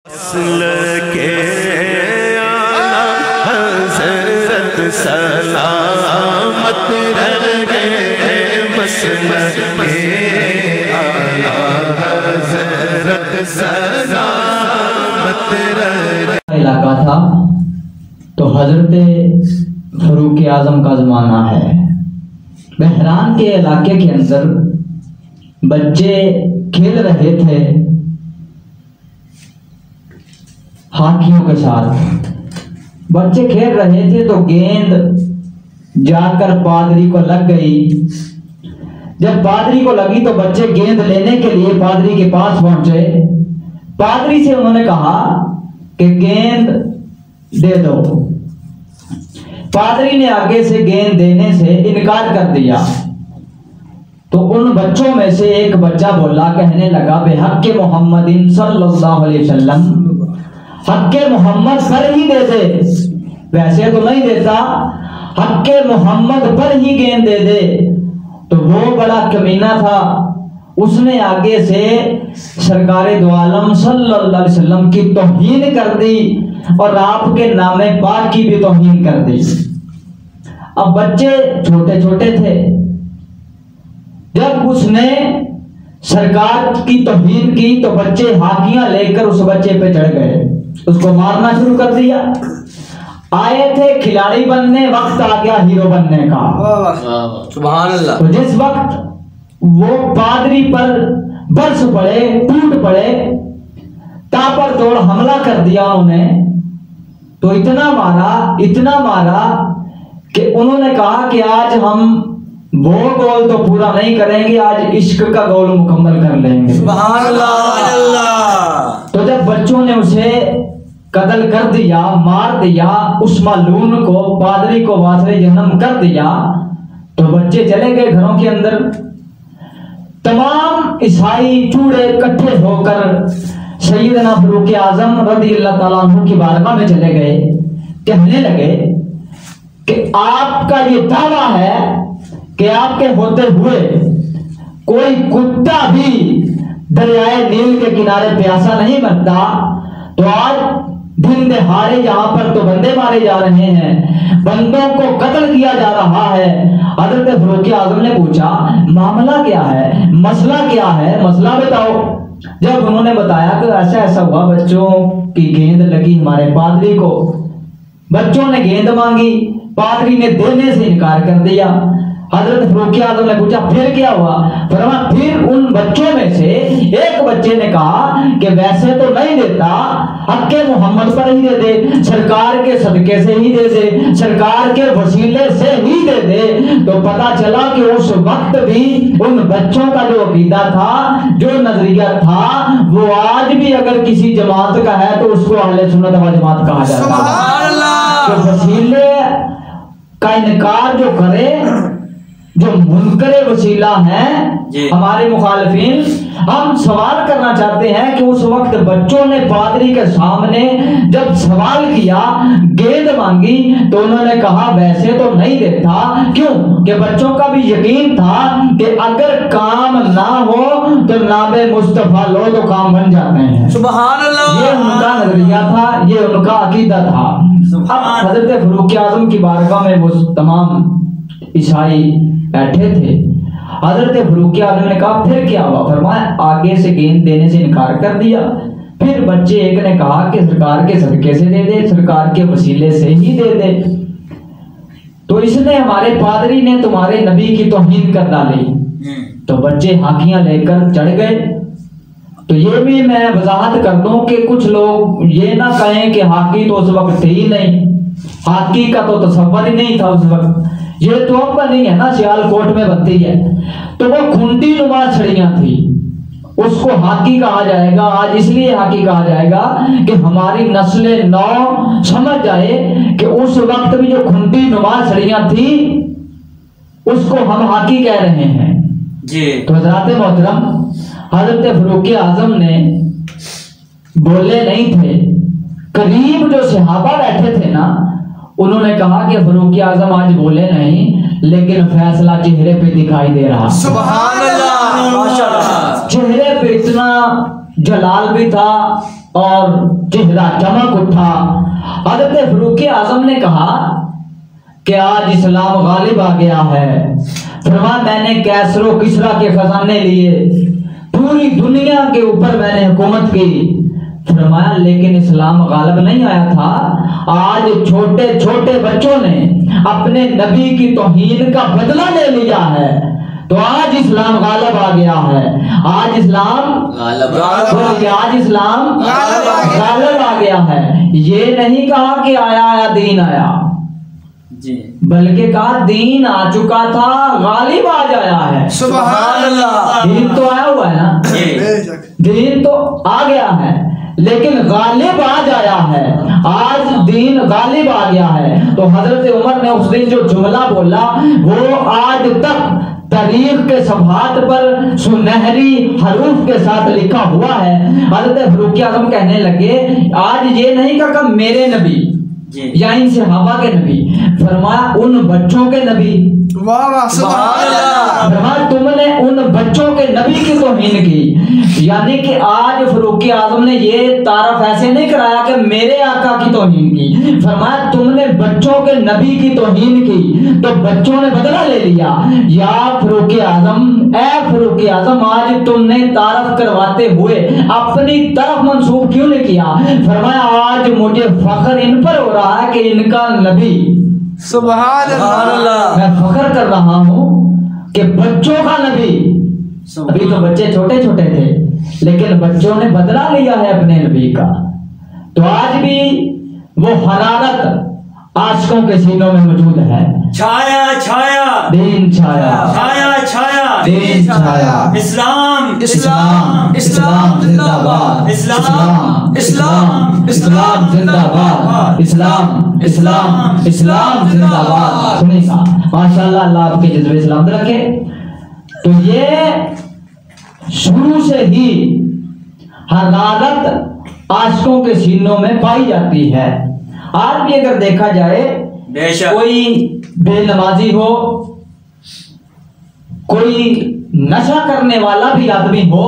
असल के आला हज़रत सलामत रहे, मसल के आला हज़रत सलामत रहे। इलाका था तो हजरत फरूक आजम का ज़माना है। बहरान के इलाके के अंदर बच्चे खेल रहे थे हाथियों के साथ। बच्चे खेल रहे थे तो गेंद जाकर पादरी को लग गई। जब पादरी को लगी तो बच्चे गेंद लेने के लिए पादरी के पास पहुंचे। पादरी से उन्होंने कहा कि गेंद दे दो। पादरी ने आगे से गेंद देने से इनकार कर दिया। तो उन बच्चों में से एक बच्चा बोला, कहने लगा, बेहक़ मोहम्मदिन सल्लल्लाहु अलैहि वसल्लम, हक़ मोहम्मद पर ही दे दे, वैसे तो नहीं देता, हक़ मोहम्मद पर ही गेंद दे दे। तो वो बड़ा कमीना था, उसने आगे से सरकारे दो आलम सल्लल्लाहु अलैहि वसल्लम की तौहीन कर दी और आपके नामे पाक की भी तौहीन कर दी। अब बच्चे छोटे छोटे थे। जब उसने सरकार की तौहीन की तो बच्चे हाकियां लेकर उस बच्चे पे चढ़ गए, उसको मारना शुरू कर दिया। आए थे खिलाड़ी बनने, वक्त आ गया हीरो बनने का। सुभान अल्लाह। तो जिस वक्त वो पादरी पर बरस पड़े, टूट पड़े, ताबड़तोड़ हमला कर दिया उन्हें। तो इतना मारा कि उन्होंने कहा कि आज हम वो गोल तो पूरा नहीं करेंगे, आज इश्क का गोल मुकम्मल कर लेंगे। सुभान अल्लाह। तो जब बच्चों ने उसे कत्ल कर दिया, मार दिया, उस मालून को, पादरी को वासरे जन्म कर दिया, तो बच्चे चले गए घरों के अंदर। तमाम ईसाई चूड़े इकट्ठे होकर सैयदना फरूक आजम रज़ियल्लाहु ताला अन्हु की बारगाह में चले गए। कहने लगे कि आपका ये दावा है कि आपके होते हुए कोई कुत्ता भी दरियाए नील के किनारे प्यासा नहीं मरता, तो आज दिन दहाड़े यहाँ पर तो बंदे मारे जा रहे हैं, बंदों को कत्ल किया जा रहा है। हजरत फरूक आजम ने पूछा, मामला क्या है, मसला क्या है, मसला बताओ। जब उन्होंने बताया कि ऐसा ऐसा हुआ, बच्चों की गेंद लगी हमारे पादरी को, बच्चों ने गेंद मांगी, पादरी ने देने से इनकार कर दिया। हजरत फरूक आजम ने पूछा फिर क्या हुआ? फरमाया फिर उन बच्चों में से एक बच्चे ने कहा कि वैसे तो नहीं देता, हक़ मोहम्मद पर ही दे दे, सरकार के सदके से ही दे दे, सरकार के वसीले से ही दे दे। तो पता चला कि उस वक्त भी उन बच्चों का जो अकीदा था, जो नजरिया था, वो आज भी अगर किसी जमात का है तो उसको अहले सुन्नत व जमात कहा जाता है। तो वसीले का इनकार जो करे, जो मुनकरे वसीला हैं हमारे मुखालिफिन, हम सवाल करना चाहते हैं कि उस वक्त बच्चों ने पादरी के सामने जब सवाल किया, गेंद मांगी, तो उन्होंने कहा वैसे तो नहीं देता। क्यों? कि बच्चों का भी यकीन था कि अगर काम ना हो तो नाबे मुस्तफा लो तो काम बन जाते हैं। सुभान अल्लाह। ये उनका नजरिया था, ये उनका अकीदा था। अब हजरत फरूक आजम की बारगाह में वो तमाम ईसाई बैठे थे। हजरत फरूक आजम ने कहा फिर क्या हुआ? फरमाया आगे से गेंद देने से इनकार कर दिया। फिर बच्चे एक ने कहा कि सरकार के सदके से दे दे, सरकार के वसीले से ही दे दे। तो इसने, हमारे पादरी ने तुम्हारे नबी की तौहीन कर डाली। तो बच्चे हाकियां लेकर चढ़ गए। तो ये भी मैं वजाहत कर दूं कि कुछ लोग ये ना कहें कि हाकी तो उस वक्त थे ही नहीं, हाकी का तो तसव्वुर ही नहीं था उस वक्त। ये तो अब नहीं है ना, सियालकोट में बनती है, तो वो खुंटी नुमा छड़ियां थी, उसको हाकी कहा जाएगा। आज इसलिए हाकी कहा जाएगा कि हमारी नस्ल नौ समझ जाए कि उस वक्त भी जो खुंटी नुमा छड़ियां थी उसको हम हाकी कह रहे हैं जी। तो हज़रात मोहतरम, हजरत फरूक आजम ने बोले नहीं थे। करीब जो सहाबा बैठे थे ना, उन्होंने कहा कि फरूक आजम आज बोले नहीं, लेकिन फैसला चेहरे पे दिखाई दे रहा। सुभान अल्लाह, माशाअल्लाह। चेहरे पे इतना जलाल भी था और चेहरा चमक उठा। हजरत फारूक आजम ने कहा कि आज इस्लाम गालिब आ गया है। फरमाया मैंने कैसरो किसरा के खजाने लिए, पूरी दुनिया के ऊपर मैंने हुकूमत की। फरमाया लेकिन इस्लाम गालिब नहीं आया था। आज छोटे छोटे बच्चों ने अपने नबी की तौहीन का बदला ले लिया है, तो आज इस्लाम गालिब आ गया है। आज इस्लाम आज इस्लाम गालिब आ गया है। ये नहीं कहा कि आया आया दीन आया जी, बल्कि कहा दीन आ चुका था, गालिब आज आया है। सुभान अल्लाह। दीन तो आया हुआ है ना, दीन तो आ गया है, लेकिन गालिब आज आया है। आज दीन गालिब आ गया है। तो हजरत उमर ने उस दिन जो जुमला बोला वो आज तक तारीख के सफात पर सुनहरी हरूफ के साथ लिखा हुआ है। हजरत फारूक आजम कहने लगे आज ये नहीं कहा मेरे नबी या इन सहाबा के नबी, फरमाया उन बच्चों के नबी। फरमाया तुमने उन बच्चों के नबी की तौहीन की। यानी कि आज फारूक आजम ने ये तारफ ऐसे नहीं कराया कि मेरे आका की तौहीन की, फरमाया तुमने बच्चों के नबी की तौहीन की, तो बच्चों ने बदला ले लिया। या फारूक आजम, ए फारूक आजम, आज तुमने तारफ करवाते हुए अपनी तरफ मंसूब क्यों नहीं किया? फरमाया आज मुझे फख्र इन पर हो रहा है कि इनका नबी, सुभान अल्लाह, मैं फख्र कर रहा हूं कि बच्चों का नबी। अभी तो बच्चे छोटे छोटे थे, लेकिन बच्चों ने बदला लिया है अपने नबी का। तो आज भी वो हरारत आशिकों के सीनों में मौजूद है। छाया छाया दीन छाया, छाया छाया दीन छाया, इस्लाम इस्लाम इस्लाम जिंदाबाद, इस्लाम इस्लाम इस्लाम जिंदाबाद, इस्लाम इस्लाम इस्लाम जिंदाबाद। सुनिएगा माशाअल्लाह, अल्लाह आपके जज्बे सलामत रखे। तो ये शुरू से ही हरारत आशिकों के सीनों में पाई जाती है। आज भी अगर देखा जाए, कोई बेनमाजी हो, कोई नशा करने वाला भी आदमी हो,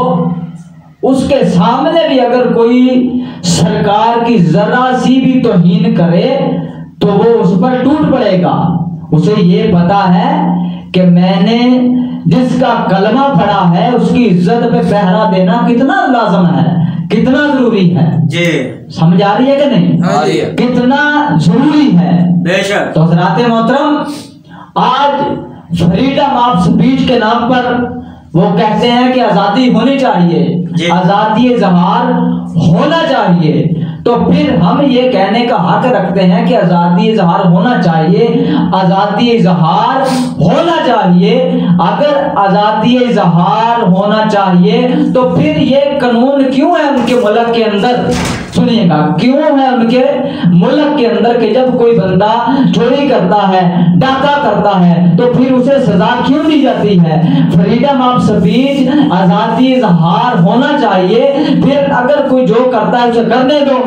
उसके सामने भी अगर कोई सरकार की जरा सी भी तौहीन करे तो वो उस पर टूट पड़ेगा। उसे ये पता है कि मैंने जिसका कलमा पढ़ा है उसकी इज्जत पे पहरा देना कितना लाजम है, कितना जरूरी है जी। समझ आ रही है कि नहीं? आ रही है। कितना जरूरी है। बेशक। तो हज़रात मोहतरम, आज फ्रीडम ऑफ स्पीच के नाम पर वो कहते हैं कि आजादी होनी चाहिए, आजादी इजहार होना चाहिए। तो फिर हम ये कहने का हक रखते हैं कि आजादी इजहार होना चाहिए, आजादी इजहार होना चाहिए। अगर आजादी इजहार होना चाहिए तो फिर ये कानून क्यों है उनके मुल्क के अंदर? सुनिएगा, क्यों है उनके मुल्क के अंदर कि जब कोई बंदा चोरी करता है, डाका करता है, तो फिर उसे सजा क्यों दी जाती है? फ्रीडम ऑफ स्पीच, आजादी इजहार होना चाहिए। फिर अगर कोई जो करता है उसे करने दो,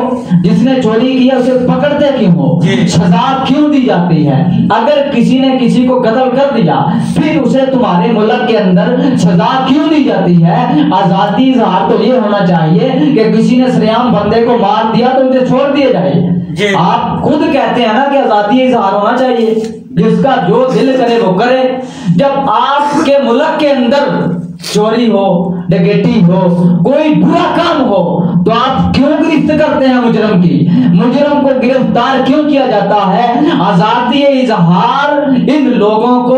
जिसने चोरी किया उसे पकड़ते क्यों हो? सजा क्यों दी जाती है? अगर किसी ने किसी को कत्ल कर दिया फिर उसे तुम्हारे मुल्क के अंदर सजा क्यों दी जाती है? आजादी इजहार तो ये होना चाहिए कि किसी ने सरेआम बंदे को मार दिया तो उसे छोड़ दिया जाए। आप खुद कहते हैं ना कि आजादी इजहार होना चाहिए, जिसका जो दिल करे वो करे। जब आपके मुल्क के अंदर चोरी हो, डकैती हो, कोई बुरा काम हो, तो आप क्यों गिरफ्त करते हैं मुजरम की? मुजरम को गिरफ्तार क्यों किया जाता है? आजादी इजहार इन लोगों को,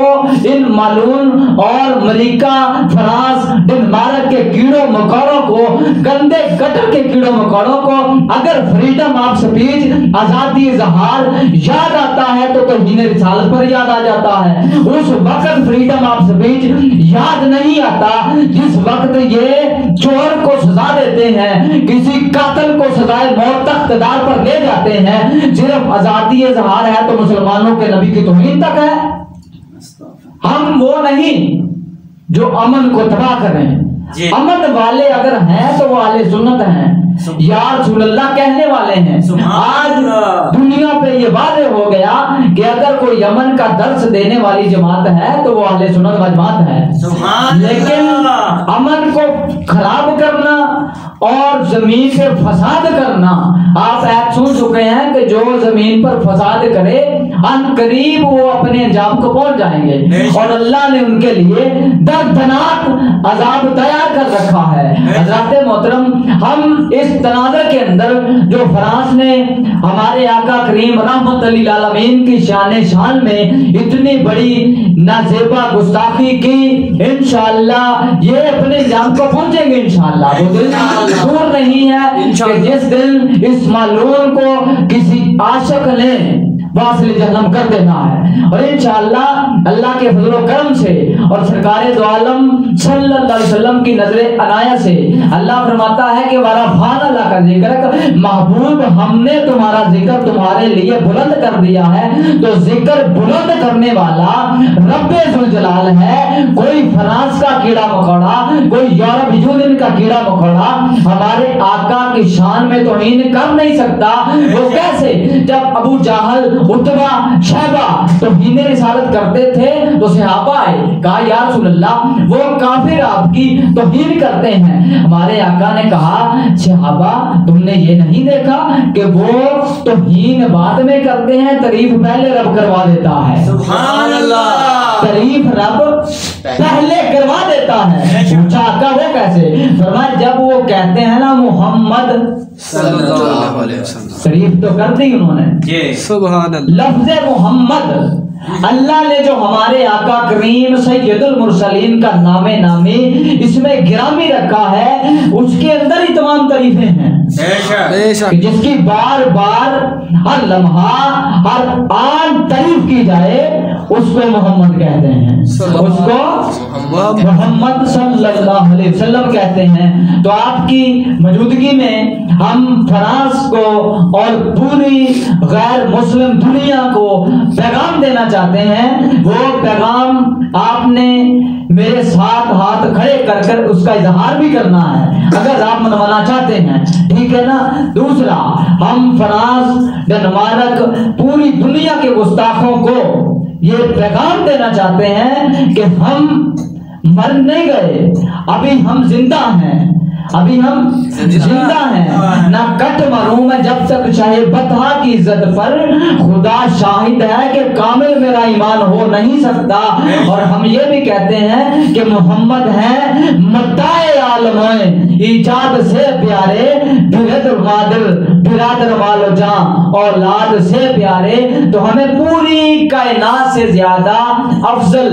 इन मालून और अमेरिका, फ्रांस, डेनमार्क के कीड़ों मकोड़ों को, गंदे गटर के कीड़ों मकोड़ों को अगर फ्रीडम ऑफ स्पीच, आजादी इजहार याद आता है तो तौहीन रिसालत पर याद आ जाता है। उस वक्त फ्रीडम ऑफ स्पीच याद नहीं आता जिस वक्त ये चोर को सजा देते हैं, किसी कातिल को सजाए मौत तक इक़्तिदार पर ले जाते हैं। सिर्फ आजादी इजहार है तो मुसलमानों के नबी की तौहीन तक है। हम वो नहीं जो अमन को तबाह करें, जी। अमन वाले अगर हैं तो वो आले सुन्नत हैं, या रसूलल्लाह कहने वाले हैं। आज दुनिया पे ये वादे हो गया कि अगर कोई यमन का दर्स देने वाली जमात है तो वो अहले सुन्नत वल जमात है। लेकिन अमन को खराब करना और जमीन पे फसाद करना, आप ऐप सुन चुके हैं कि जो जमीन पर फसाद करे अनकरीब वो अपने अंजाम को पहुंच जाएंगे, और अल्लाह ने उनके लिए दर्दनाक अजाब तैयार कर रखा है। हज़रत मोहतरम, हम इस तनाज़ुर के अंदर जो फ्रांस ने हमारे आका करीम रहमत लिल आलमीन की शान में इतनी बड़ी नाज़ेबा गुस्ताखी की, इंशाअल्लाह ये अपने अंजाम को पहुंचेंगे इंशाअल्लाह। वो दिन दूर नहीं है कि जिस दिन इस मालूम को किसी आशिक ने वासिल जहन्नम कर देना है, और इंशाअल्लाह अल्लाह के फजल करम से और सरकारे दो आलम सल्लल्लाहु अलैहि वसल्लम की नजरे अनाया से अल्लाह फरमाता है कि वाला फान अल्लाह का जिक्र, महबूब हमने तुम्हारा जिक्र तुम्हारे लिए बुलंद कर दिया है। तो जिक्र बुलंद करने वाला रब्बे जुल जलाल है। कोई फ्रांस का कीड़ा मकोड़ा, कोई यूरोप यूनियन का कीड़ा मकोड़ा हमारे आका की शान में तौहीन कर नहीं सकता। वो कैसे? जब अबू जाहल, उतबा, शैबा तौहीन रिसालत करते थे तो सहाबा आए, कहा या रसूल अल्लाह वो काफिर आपकी तौहीन करते हैं। हमारे आका ने कहा सहाबा तुमने ये नहीं देखा कि वो तौहीन बाद में करते हैं, तारीफ पहले रब करवा देता है। सुभान अल्लाह। तारीफ रब पहले करवा देता है। पूछा आका वो कैसे? फरमाया जब वो कहते हैं ना मोहम्मद सल्लल्लाहु अलैहि वसल्लम, तारीफ तो कर दी उन्होंने, सुभान अल्लाह। लफ्ज़ मोहम्मद अल्लाह ने जो हमारे आका करीम सैयदुल मुरसलीन का नामे नामी इसमें गिरामी रखा है, उसके अंदर ही तमाम तारीफें हैं बेशक। जिसकी बार बार हर लम्हा हर आन तारीफ की जाए उसको मोहम्मद कहते हैं, उसको मोहम्मद सल्लल्लाहु अलैहि वसल्लम कहते हैं। तो आपकी मौजूदगी में हम फ्रांस को और पूरी गैर मुस्लिम दुनिया को पैगाम देना चाहते हैं। वो पैगाम आपने मेरे साथ हाथ खड़े कर कर उसका इजहार भी करना है अगर आप मनवाना चाहते हैं, ठीक है ना। दूसरा, हम फ्रांस, डेनमार्क, पूरी दुनिया के गुस्ताखों को ये पैगाम देना चाहते हैं कि हम मर नहीं गए, अभी हम जिंदा हैं, अभी हम जिंदा हैं। ना कट मरूं मैं जब तक चाहे बता की इज्जत पर, खुदा शाहिद है कि कामिल मेरा ईमान हो नहीं सकता। और हम ये भी कहते हैं कि मोहम्मद है मताए आलमाए इजाद से प्यारे, बिरादर वालो जां औलाद से प्यारे। तो हमें पूरी कायनात से ज्यादा अफजल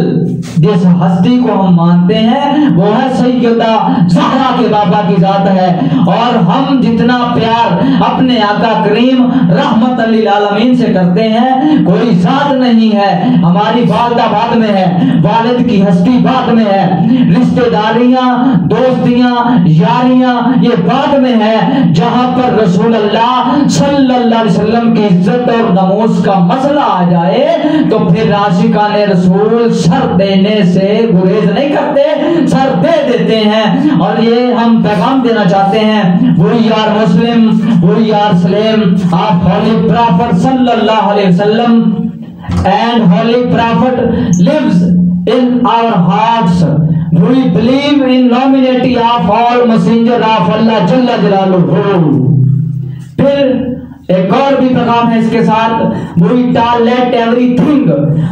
जिस हस्ती को हम मानते हैं वो है सैयदा ज़हरा के बाबा की जात है। और हम जितना प्यार अपने आका करीम रहमत लिल आलमीन से करते हैं, कोई जात नहीं है। हमारी वालदा बाद में है, वालिद की हस्ती बाद में है, रिश्तेदारियां, दोस्तियां, यारियां ये बाद में है। जहां पर रसूल अल्लाह सल्लल्लाहु अलैहि वसल्लम की इज्जत और नमूस का मसला आ जाए तो फिर आशिकाने रसूल सर देने से गुरेज नहीं करते, सर दे देते हैं। और ये हम पैगाम देना चाहते हैं, we are Muslim, we are slave of holy prophet सल्लल्लाहु अलैहि वसल्लम and holy prophet lives in our hearts. We believe in nominity of all messenger of Allah जल्ला जलालुहु। फिर एक और भी पैगाम है इसके साथ, we tolerate everything,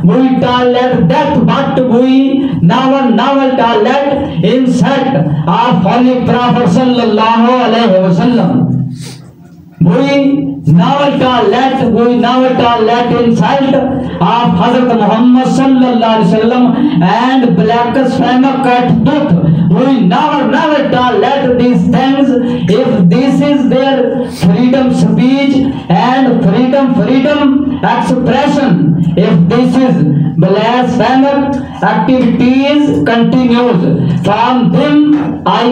we tolerate death, but we never tolerate insult of Holy Prophet sallallahu alaihi wasallam. We never tolerate insult of Hazrat Muhammad sallallahu alaihi wasallam and blasphemy cut tooth. We never tolerate these things if this is their freedom speech and freedom expression. If this is blasphemic activities continues, from them I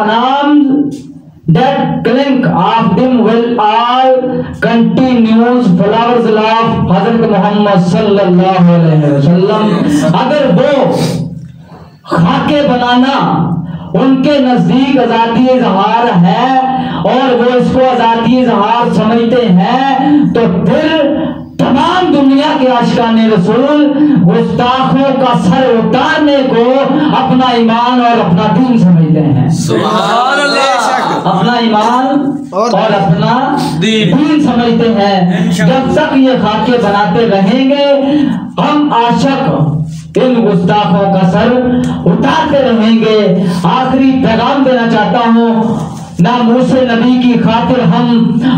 announce that clink of them will all continues flowers of Hazrat Muhammad sallallahu alaihi wasallam. अगर वो खाके बनाना उनके नजदीक आजादी इजहार है और वो इसको आजादी इजहार समझते हैं, तो फिर तमाम दुनिया के आशिकाने रसूल गुस्ताखों का सर उतारने को अपना ईमान और अपना दीन समझते हैं। सुभान अल्लाह। अपना ईमान और अपना दीन समझते हैं। जब तक ये खाके बनाते रहेंगे हम आशिक इन गुस्ताखों का सर उतारते रहेंगे। आखिरी पैगाम देना चाहता हूँ, ना मूसे नबी की खातिर हम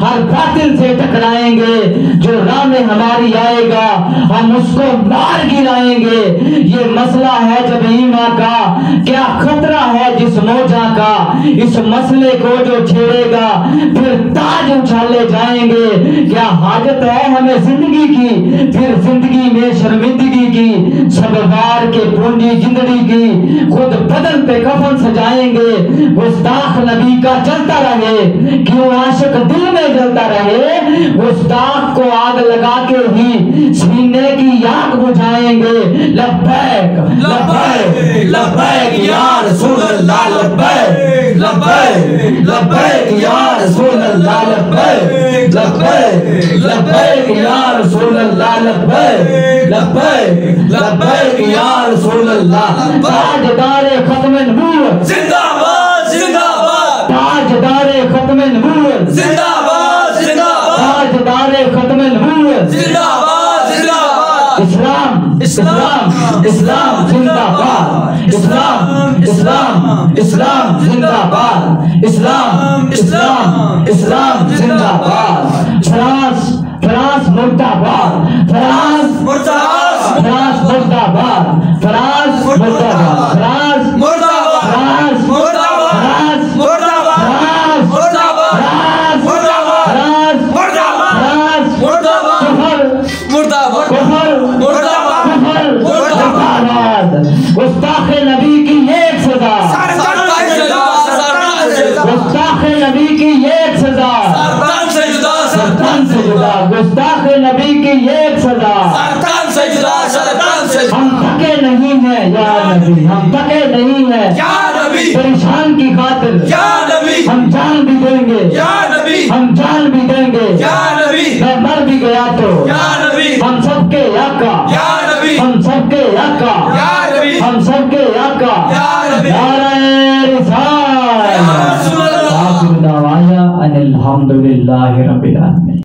हर बातिल से टकराएंगे, जो राह में हमारी आएगा हम उसको मार गिराएंगे। ये मसला है जब ईमा का, क्या खतरा है जिस मौजा का, इस मसले को जो छेड़ेगा फिर ताज उछाले जाएंगे। क्या हाजत है हमें जिंदगी की, फिर जिंदगी में शर्मिंदगी की, सब वार के पूंजी जिंदगी की, खुद बदन पे कफन सजाएंगे। गुस्ताख नबी का जलता रहे, क्यों आशिक दिल में जलता रहे, गुस्ताख को आग लगा के ही सीने की आग बुझाएंगे। लब्बैक लब्बैक लब्बैक या रसूल अल्लाह, लब्बैक लब्बैक लब्बैक या रसूल अल्लाह, लब्बैक लब्बैक लब्बैक या रसूल अल्लाह, लब्बैक लब्बैक लब्बैक या रसूल अल्लाह। ताजदारे खत्म नबूवत जिंदाबाद जिंदाबाद, ताजदारे खत्म नबूवत जिंदाबाद जिंदाबाद, ताजदारे खत्म नबूवत जिंदाबाद जिंदाबाद। इस्लाम इस्लाम इस्लाम जिंदाबाद, इस्लाम इस्लाम इस्लाम जिंदाबाद, इस्लाम इस्लाम इस्लाम जिंदाबाद। फ्रांस फ्रांस मुर्दाबाद, फ्रांस मुर्दाबाद, फ्रांस मुर्दाबाद, फ्रांस मुर्दाबाद, फ्रांस मुर्दाबाद, फ्रांस मुर्दाबाद, फ्रांस मुर्दाबाद, फ्रांस मुर्दाबाद, फ्रांस मुर्दाबाद, फ्रांस मुर्दाबाद, फ्रांस मुर्दाबाद, कुफर मुर्दाबाद, कुफर मुर्दाबाद, कुफर मुर्दाबाद। गुस्ताख नबी की एक सजा, सरताज से जुदा, सरताज से जुदा, गुस्ताख नबी की एक सजा, सरताज से जुदा, सरताज से जुदा, गुस्ताख नबी की एक सजा। सरताज से जुदा, सरताज से जुदा। हम थके नहीं हैं या नबी, हम थके नहीं हैं या नबी, परेशान की खातिर, या नबी, हम जान भी देंगे, या नबी, हम जान भी देंगे। या नबी, मैं मर भी गया तो या नबी, हम सबके आका, या नबी, हम सबके आका, या नबी, हम सबके आका। या नबी, नारे रिसालत। या रसूल अल्लाह। आखिर दावाया अनिल हम्दुलिल्लाहि रब्बिल आलमीन।